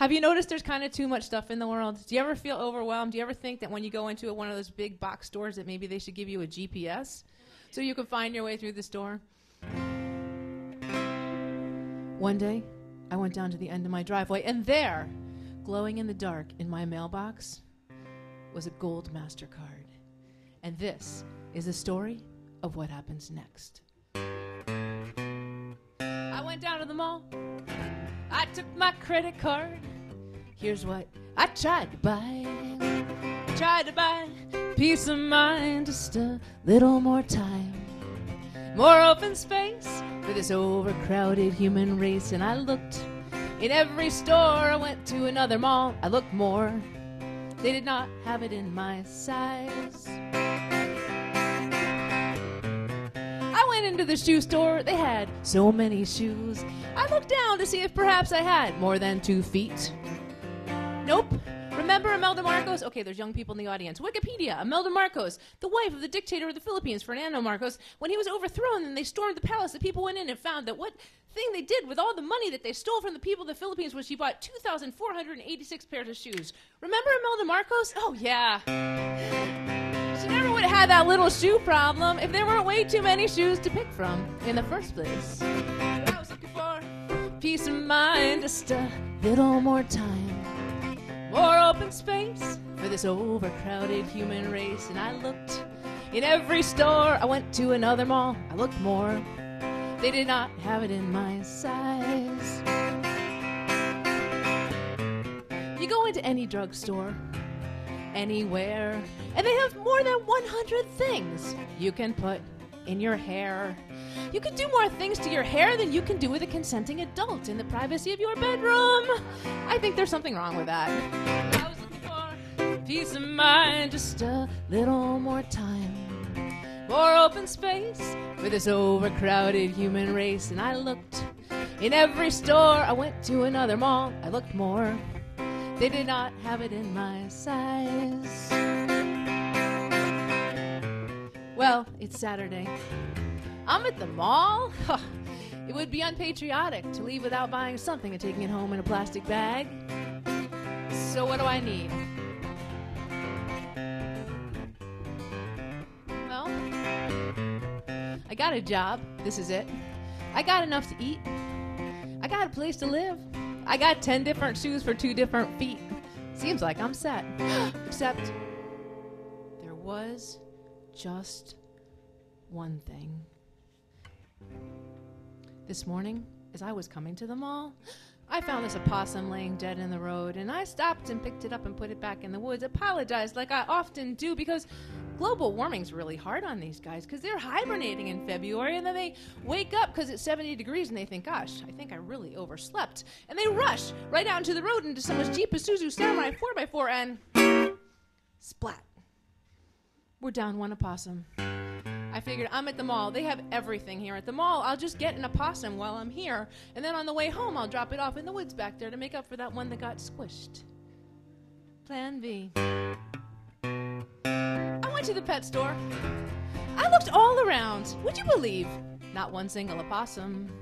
Have you noticed there's kind of too much stuff in the world? Do you ever feel overwhelmed? Do you ever think that when you go into one of those big box stores that maybe they should give you a GPS so you can find your way through the store? One day, I went down to the end of my driveway, and there, glowing in the dark in my mailbox, was a gold MasterCard. And this is the story of what happens next. I went down to the mall. I took my credit card. Here's what I tried to buy. I tried to buy peace of mind, just a little more time, more open space for this overcrowded human race. And I looked in every store. I went to another mall. I looked more. They did not have it in my size. I went into the shoe store. They had so many shoes. I looked down to see if perhaps I had more than 2 feet. Nope. Remember Imelda Marcos? Okay, there's young people in the audience. Wikipedia, Imelda Marcos, the wife of the dictator of the Philippines, Fernando Marcos. When he was overthrown and they stormed the palace, the people went in and found that what thing they did with all the money that they stole from the people of the Philippines was she bought 2,486 pairs of shoes. Remember Imelda Marcos? Oh, yeah. She never would have had that little shoe problem if there weren't way too many shoes to pick from in the first place. I was looking for peace of mind, just a little more time, more open space for this overcrowded human race. And I looked in every store. I went to another mall. I looked more. They did not have it in my size. You go into any drugstore, anywhere, and they have more than 100 things you can put in your hair. You can do more things to your hair than you can do with a consenting adult in the privacy of your bedroom. I think there's something wrong with that. I was looking for peace of mind, just a little more time, more open space for this overcrowded human race. And I looked in every store. I went to another mall. I looked more. They did not have it in my size. Well, it's Saturday. I'm at the mall? It would be unpatriotic to leave without buying something and taking it home in a plastic bag. So what do I need? Well, I got a job. This is it. I got enough to eat. I got a place to live. I got 10 different shoes for 2 different feet. Seems like I'm set. Except there was just one thing. This morning, as I was coming to the mall, I found this opossum laying dead in the road, and I stopped and picked it up and put it back in the woods. Apologized like I often do, because global warming's really hard on these guys, because they're hibernating in February, and then they wake up because it's 70 degrees, and they think, gosh, I think I really overslept. And they rush right out into the road into someone's Jeep Isuzu Samurai 4x4, and splat. We're down one opossum. I figured I'm at the mall. They have everything here at the mall. I'll just get an opossum while I'm here, and then on the way home, I'll drop it off in the woods back there to make up for that one that got squished. Plan B. I went to the pet store. I looked all around. Would you believe? Not one single opossum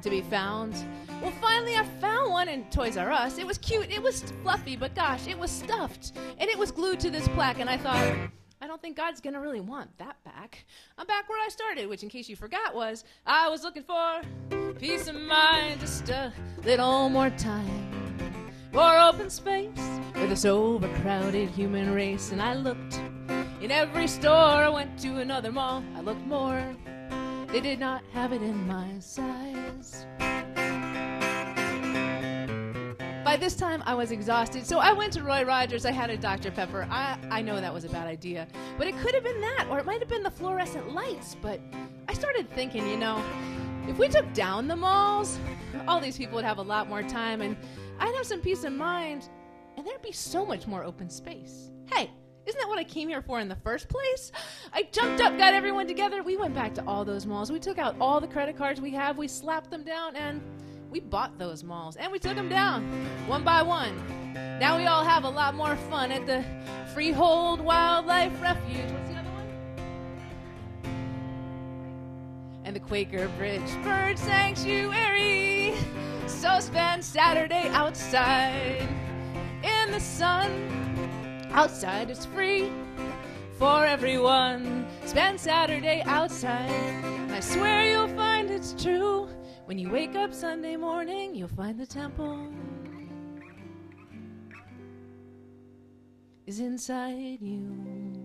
to be found. Well, finally I found one in Toys R Us. It was cute. It was fluffy, but gosh, it was stuffed. And it was glued to this plaque, and I thought, I don't think God's gonna really want that back. I'm back where I started, which in case you forgot was, I was looking for peace of mind, just a little more time, more open space for this overcrowded human race. And I looked in every store. I went to another mall. I looked more. They did not have it in my size. By this time, I was exhausted, so I went to Roy Rogers. I had a Dr. Pepper. I know that was a bad idea, but it could have been that, or it might have been the fluorescent lights. But I started thinking, if we took down the malls, all these people would have a lot more time, and I'd have some peace of mind, and there'd be so much more open space. Hey, isn't that what I came here for in the first place? I jumped up, got everyone together. We went back to all those malls. We took out all the credit cards we have. We slapped them down, and we bought those malls, and we took them down one by one. Now we all have a lot more fun at the Freehold Wildlife Refuge. What's the other one? And the Quaker Bridge Bird Sanctuary. So So spend Saturday outside in the sun. Outside is free for everyone. Spend Saturday outside. I swear you'll find it's true. When you wake up Sunday morning, you'll find the temple is inside you.